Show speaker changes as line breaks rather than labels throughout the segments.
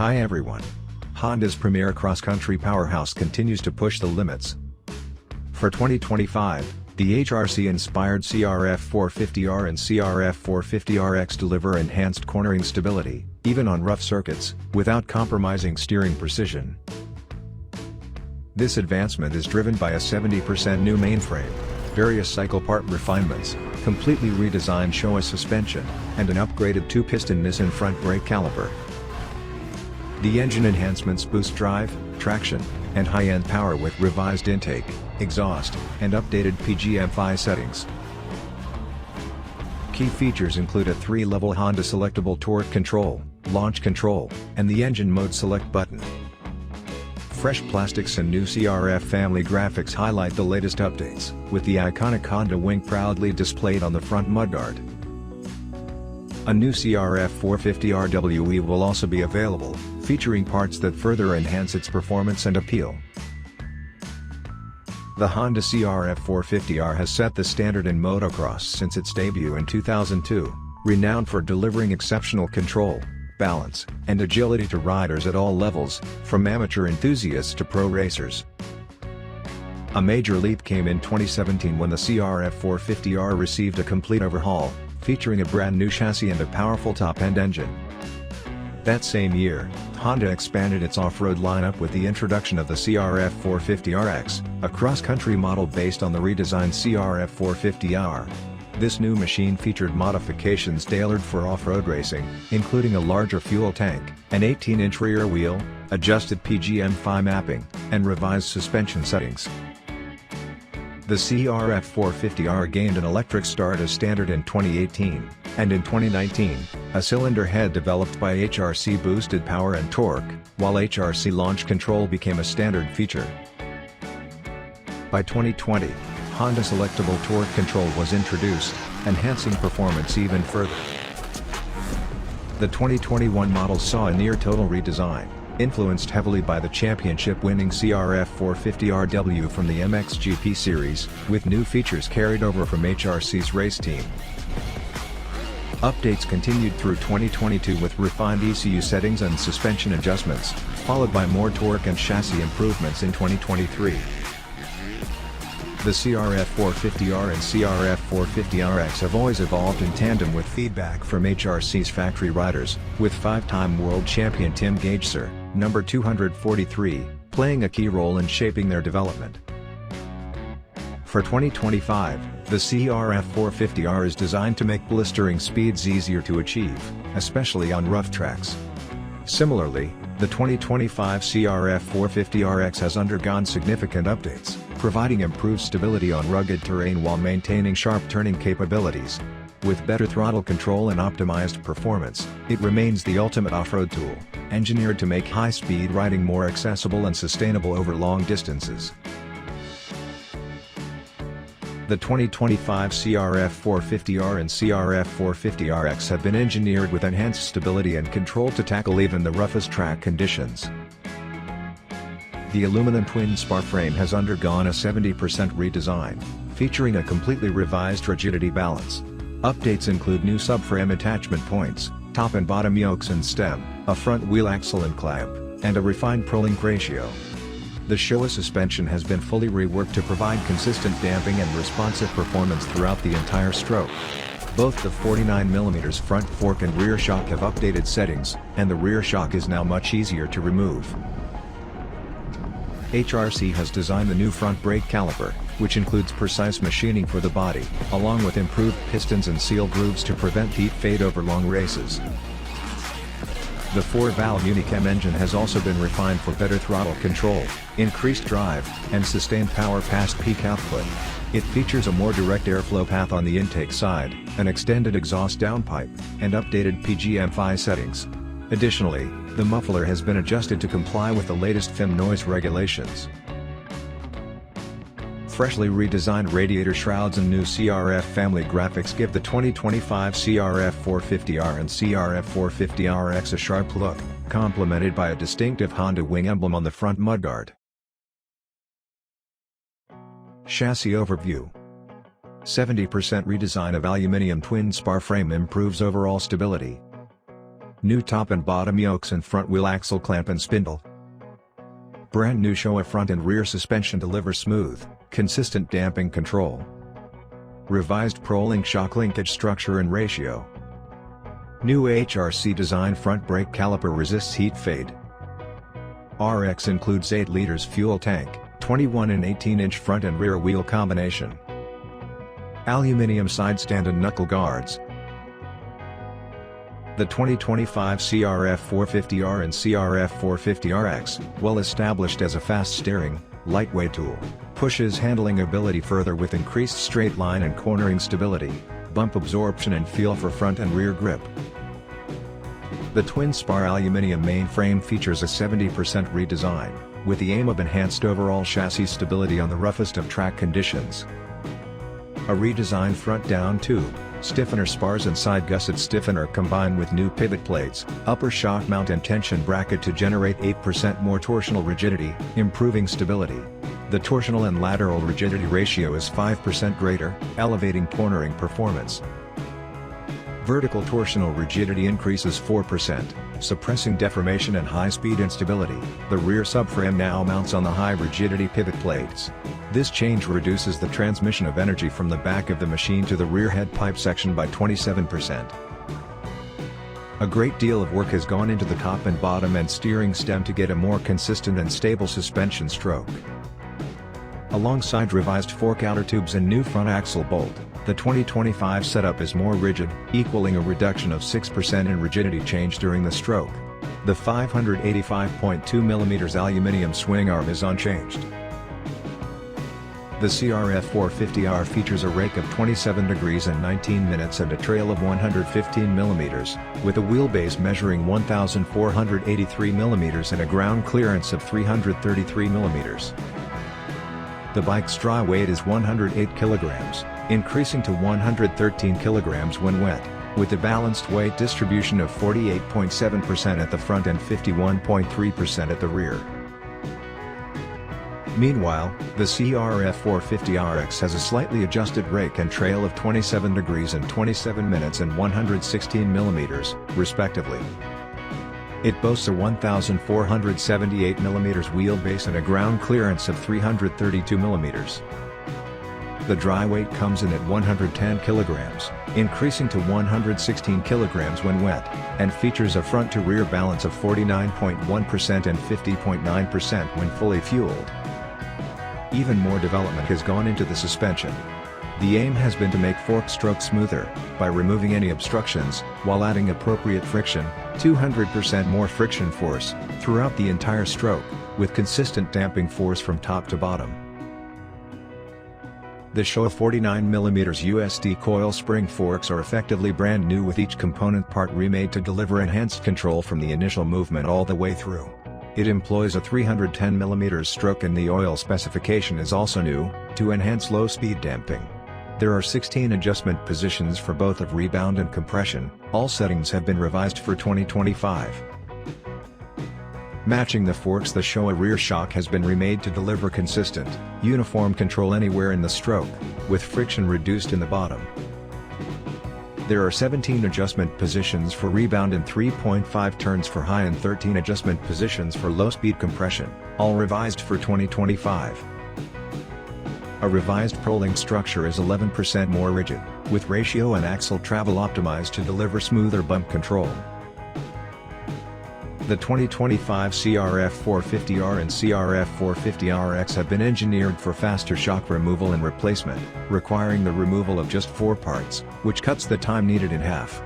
Hi everyone. Honda's premier cross-country powerhouse continues to push the limits. For 2025, the HRC-inspired CRF450R and CRF450RX deliver enhanced cornering stability, even on rough circuits, without compromising steering precision. This advancement is driven by a 70% new mainframe, various cycle part refinements, completely redesigned Showa suspension, and an upgraded two-piston Nissin front brake caliper. The engine enhancements boost drive, traction, and high-end power with revised intake, exhaust, and updated PGM-FI settings. Key features include a 3-level Honda Selectable Torque Control, launch control, and the engine mode select button. Fresh plastics and new CRF family graphics highlight the latest updates, with the iconic Honda wing proudly displayed on the front mudguard. A new CRF450RWE will also be available, featuring parts that further enhance its performance and appeal. The Honda CRF450R has set the standard in motocross since its debut in 2002, renowned for delivering exceptional control, balance, and agility to riders at all levels, from amateur enthusiasts to pro racers. A major leap came in 2017 when the CRF450R received a complete overhaul, featuring a brand new chassis and a powerful top-end engine. That same year, Honda expanded its off-road lineup with the introduction of the CRF450RX, a cross-country model based on the redesigned CRF450R. This new machine featured modifications tailored for off-road racing, including a larger fuel tank, an 18-inch rear wheel, adjusted PGM-FI mapping, and revised suspension settings. The CRF450R gained an electric start as standard in 2018, and in 2019, a cylinder head developed by HRC boosted power and torque, while HRC launch control became a standard feature. By 2020, Honda Selectable Torque Control was introduced, enhancing performance even further. The 2021 model saw a near-total redesign, influenced heavily by the championship-winning CRF450RWE from the MXGP series, with new features carried over from HRC's race team. Updates continued through 2022 with refined ECU settings and suspension adjustments, followed by more torque and chassis improvements in 2023. The CRF450R and CRF450RX have always evolved in tandem with feedback from HRC's factory riders, with 5-time world champion Tim Gagser, number 243, playing a key role in shaping their development. For 2025, the CRF450R is designed to make blistering speeds easier to achieve, especially on rough tracks. Similarly, the 2025 CRF450RX has undergone significant updates, providing improved stability on rugged terrain while maintaining sharp turning capabilities. With better throttle control and optimized performance, it remains the ultimate off-road tool, engineered to make high-speed riding more accessible and sustainable over long distances. The 2025 CRF450R and CRF450RX have been engineered with enhanced stability and control to tackle even the roughest track conditions. The aluminum twin-spar frame has undergone a 70% redesign, featuring a completely revised rigidity balance. Updates include new subframe attachment points, top and bottom yokes and stem, a front wheel axle and clamp, and a refined pro-link ratio. The Showa suspension has been fully reworked to provide consistent damping and responsive performance throughout the entire stroke. Both the 49mm front fork and rear shock have updated settings, and the rear shock is now much easier to remove. HRC has designed the new front brake caliper, which includes precise machining for the body, along with improved pistons and seal grooves to prevent heat fade over long races. The 4-valve Unichem engine has also been refined for better throttle control, increased drive, and sustained power past peak output. It features a more direct airflow path on the intake side, an extended exhaust downpipe, and updated PGM-FI settings. Additionally, the muffler has been adjusted to comply with the latest FIM noise regulations. Freshly redesigned radiator shrouds and new CRF family graphics give the 2025 CRF450R and CRF450RX a sharp look, complemented by a distinctive Honda wing emblem on the front mudguard. Chassis overview. 70% redesign of aluminum twin-spar frame improves overall stability. New top and bottom yokes and front wheel axle clamp and spindle. Brand new Showa front and rear suspension deliver smooth, consistent damping control. Revised Pro-Link shock linkage structure and ratio. New HRC design front brake caliper resists heat fade. RX includes 8 liters fuel tank, 21 and 18-inch front and rear wheel combination. Aluminum side stand and knuckle guards. The 2025 CRF450R and CRF450RX, well established as a fast steering, lightweight tool, pushes handling ability further with increased straight line and cornering stability, bump absorption and feel for front and rear grip. The twin-spar aluminum mainframe features a 70% redesign, with the aim of enhanced overall chassis stability on the roughest of track conditions. A redesigned front down tube, stiffener spars and side gusset stiffener combined with new pivot plates, upper shock mount and tension bracket to generate 8% more torsional rigidity, improving stability. The torsional and lateral rigidity ratio is 5% greater, elevating cornering performance. Vertical torsional rigidity increases 4%, suppressing deformation and high-speed instability. The rear subframe now mounts on the high-rigidity pivot plates. This change reduces the transmission of energy from the back of the machine to the rear head pipe section by 27%. A great deal of work has gone into the top and bottom and steering stem to get a more consistent and stable suspension stroke. Alongside revised fork outer tubes and new front axle bolt, the 2025 setup is more rigid, equaling a reduction of 6% in rigidity change during the stroke. The 585.2mm aluminum swing arm is unchanged. The CRF450R features a rake of 27 degrees and 19 minutes and a trail of 115mm, with a wheelbase measuring 1,483mm and a ground clearance of 333mm. The bike's dry weight is 108 kilograms, increasing to 113 kilograms when wet, with a balanced weight distribution of 48.7% at the front and 51.3% at the rear. Meanwhile, the CRF450RX has a slightly adjusted rake and trail of 27 degrees and 27 minutes and 116mm, respectively. It boasts a 1,478mm wheelbase and a ground clearance of 332mm. The dry weight comes in at 110 kilograms, increasing to 116 kilograms when wet, and features a front-to-rear balance of 49.1% and 50.9% when fully fueled. Even more development has gone into the suspension. The aim has been to make fork stroke smoother, by removing any obstructions, while adding appropriate friction, 200% more friction force, throughout the entire stroke, with consistent damping force from top to bottom. The Showa 49mm USD coil spring forks are effectively brand new with each component part remade to deliver enhanced control from the initial movement all the way through. It employs a 310mm stroke and the oil specification is also new, to enhance low-speed damping. There are 16 adjustment positions for both of rebound and compression. All settings have been revised for 2025. Matching the forks, the Showa rear shock has been remade to deliver consistent, uniform control anywhere in the stroke, with friction reduced in the bottom. There are 17 adjustment positions for rebound and 3.5 turns for high and 13 adjustment positions for low-speed compression, all revised for 2025. A revised Pro-Link structure is 11% more rigid, with ratio and axle travel optimized to deliver smoother bump control. The 2025 CRF450R and CRF450RX have been engineered for faster shock removal and replacement, requiring the removal of just 4 parts, which cuts the time needed in half.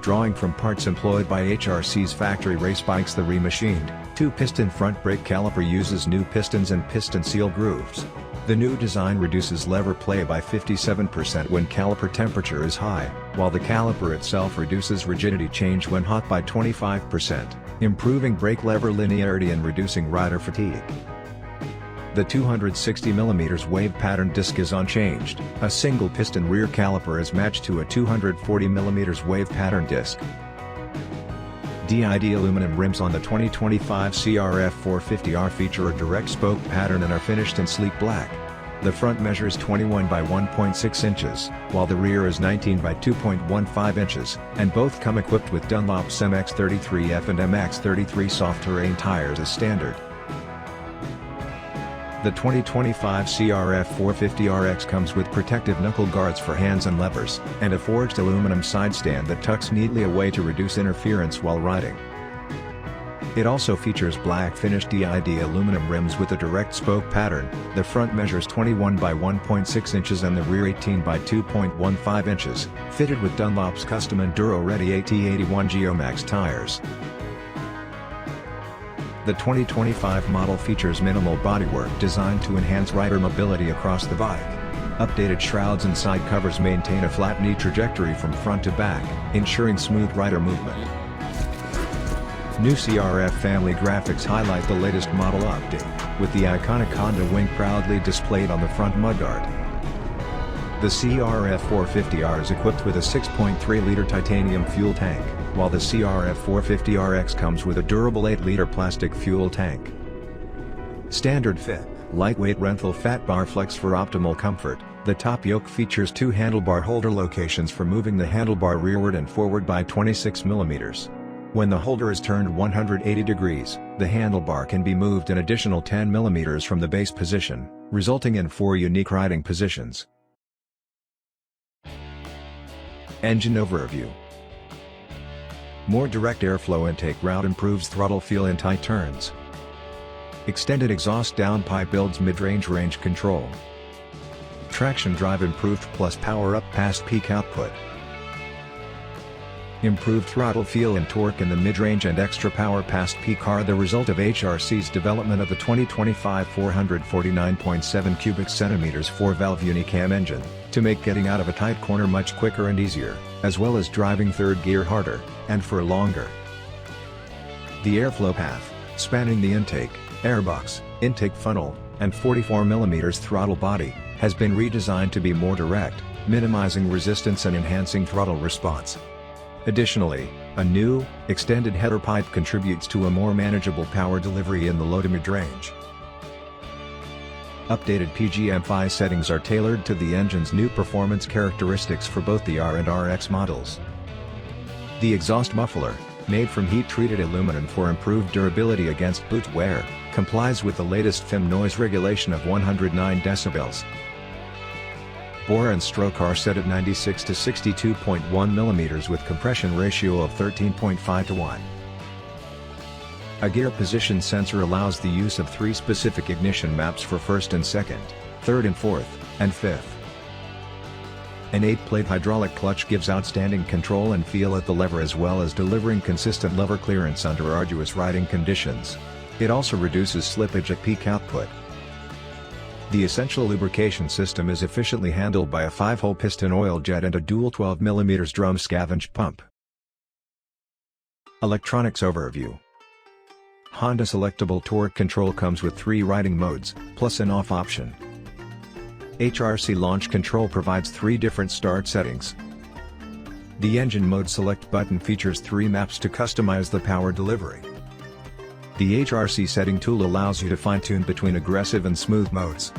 Drawing from parts employed by HRC's factory race bikes, the remachined, two-piston front brake caliper uses new pistons and piston seal grooves. The new design reduces lever play by 57% when caliper temperature is high, while the caliper itself reduces rigidity change when hot by 25%, improving brake lever linearity and reducing rider fatigue. The 260mm wave pattern disc is unchanged. A single piston rear caliper is matched to a 240mm wave pattern disc. DID aluminum rims on the 2025 CRF450R feature a direct spoke pattern and are finished in sleek black. The front measures 21 by 1.6 inches, while the rear is 19 by 2.15 inches, and both come equipped with Dunlop's MX-33F and MX-33 soft-terrain tires as standard. The 2025 CRF450RX comes with protective knuckle guards for hands and levers, and a forged aluminum side stand that tucks neatly away to reduce interference while riding. It also features black finished DID aluminum rims with a direct spoke pattern. The front measures 21 by 1.6 inches and the rear 18 by 2.15 inches, fitted with Dunlop's custom Enduro Ready AT81 Geomax tires. The 2025 model features minimal bodywork designed to enhance rider mobility across the bike. Updated shrouds and side covers maintain a flat knee trajectory from front to back, ensuring smooth rider movement. New CRF family graphics highlight the latest model update, with the iconic Honda wing proudly displayed on the front mudguard. The CRF450R is equipped with a 6.3-liter titanium fuel tank, while the CRF450RX comes with a durable 8-liter plastic fuel tank. Standard fit, lightweight rental fat bar flex for optimal comfort. The top yoke features two handlebar holder locations for moving the handlebar rearward and forward by 26 mm. When the holder is turned 180 degrees, the handlebar can be moved an additional 10 mm from the base position, resulting in 4 unique riding positions. Engine overview. More direct airflow intake route improves throttle feel in tight turns. Extended exhaust downpipe builds mid-range range control. Traction drive improved plus power up past peak output. Improved throttle feel and torque in the mid-range and extra power past peak are the result of HRC's development of the 2025 449.7 cubic centimeters 4-valve unicam engine, to make getting out of a tight corner much quicker and easier, as well as driving third gear harder, and for longer. The airflow path, spanning the intake, airbox, intake funnel, and 44 mm throttle body, has been redesigned to be more direct, minimizing resistance and enhancing throttle response. Additionally, a new, extended header pipe contributes to a more manageable power delivery in the low to mid-range. Updated PGM-FI settings are tailored to the engine's new performance characteristics for both the R and RX models. The exhaust muffler, made from heat-treated aluminum for improved durability against boot wear, complies with the latest FIM noise regulation of 109 decibels. Bore and stroke are set at 96 to 62.1 mm with compression ratio of 13.5 to 1. A gear position sensor allows the use of 3 specific ignition maps for first and second, third and fourth, and fifth. An 8-plate hydraulic clutch gives outstanding control and feel at the lever as well as delivering consistent lever clearance under arduous riding conditions. It also reduces slippage at peak output. The essential lubrication system is efficiently handled by a 5-hole piston oil jet and a dual 12 mm drum scavenge pump. Electronics overview. Honda Selectable Torque Control comes with 3 riding modes, plus an off option. HRC Launch Control provides 3 different start settings. The Engine Mode Select button features 3 maps to customize the power delivery. The HRC setting tool allows you to fine-tune between aggressive and smooth modes.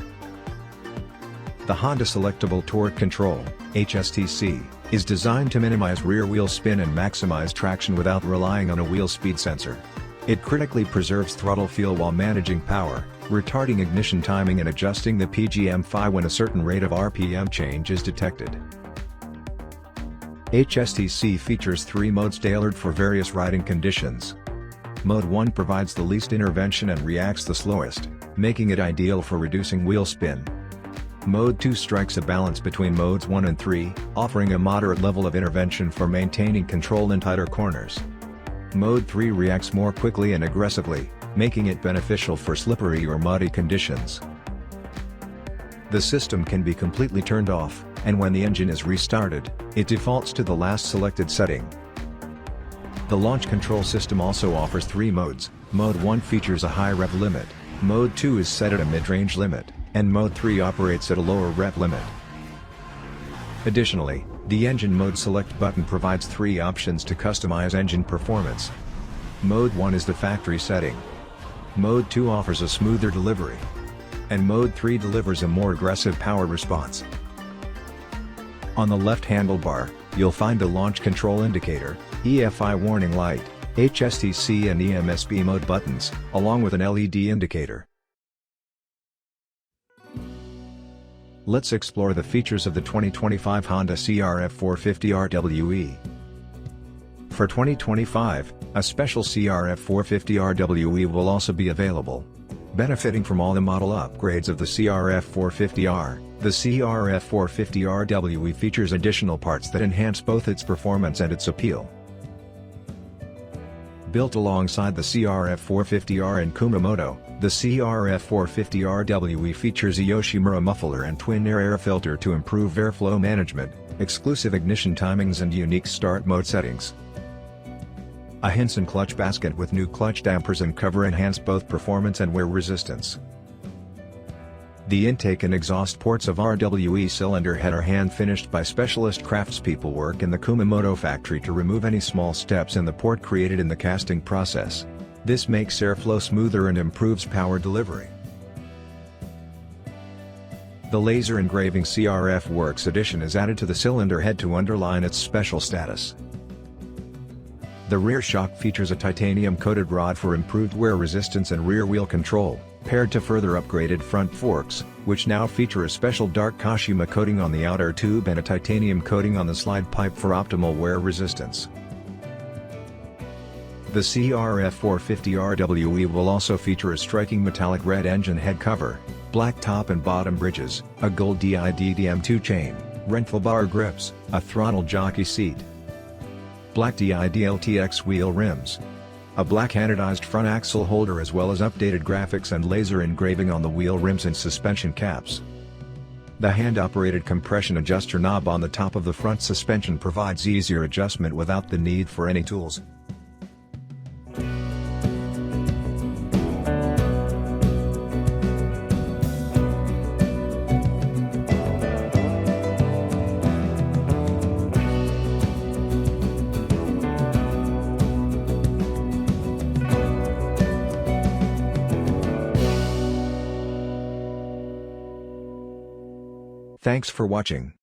The Honda Selectable Torque Control, HSTC, is designed to minimize rear wheel spin and maximize traction without relying on a wheel speed sensor. It critically preserves throttle feel while managing power, retarding ignition timing and adjusting the PGM-FI when a certain rate of RPM change is detected. HSTC features 3 modes tailored for various riding conditions. Mode 1 provides the least intervention and reacts the slowest, making it ideal for reducing wheel spin. Mode 2 strikes a balance between modes 1 and 3, offering a moderate level of intervention for maintaining control in tighter corners. Mode 3 reacts more quickly and aggressively, making it beneficial for slippery or muddy conditions. The system can be completely turned off, and when the engine is restarted, it defaults to the last selected setting. The launch control system also offers 3 modes. Mode 1 features a high rev limit, Mode 2 is set at a mid-range limit, and Mode 3 operates at a lower rev limit. Additionally, the Engine Mode Select button provides 3 options to customize engine performance. Mode 1 is the factory setting. Mode 2 offers a smoother delivery. and Mode 3 delivers a more aggressive power response. On the left handlebar, you'll find the launch control indicator, EFI warning light, HSTC and EMSB mode buttons, along with an LED indicator. Let's explore the features of the 2025 Honda CRF450RWE. For 2025, a special CRF450RWE will also be available. Benefiting from all the model upgrades of the CRF450R, the CRF450RWE features additional parts that enhance both its performance and its appeal. Built alongside the CRF450R and Kumamoto, the CRF450RWE features a Yoshimura muffler and twin-air air filter to improve airflow management, exclusive ignition timings and unique start mode settings. A Hinson clutch basket with new clutch dampers and cover enhance both performance and wear resistance. The intake and exhaust ports of RWE cylinder head are hand-finished by specialist craftspeople work in the Kumamoto factory to remove any small steps in the port created in the casting process. This makes airflow smoother and improves power delivery. The laser engraving CRF Works Edition is added to the cylinder head to underline its special status. The rear shock features a titanium-coated rod for improved wear resistance and rear wheel control, paired to further upgraded front forks, which now feature a special dark Kashima coating on the outer tube and a titanium coating on the slide pipe for optimal wear resistance. The CRF450RWE will also feature a striking metallic red engine head cover, black top and bottom bridges, a gold DID-DM2 chain, rental bar grips, a throttle jockey seat, black DID-LTX wheel rims, a black anodized front axle holder as well as updated graphics and laser engraving on the wheel rims and suspension caps. The hand-operated compression adjuster knob on the top of the front suspension provides easier adjustment without the need for any tools. Thanks for watching.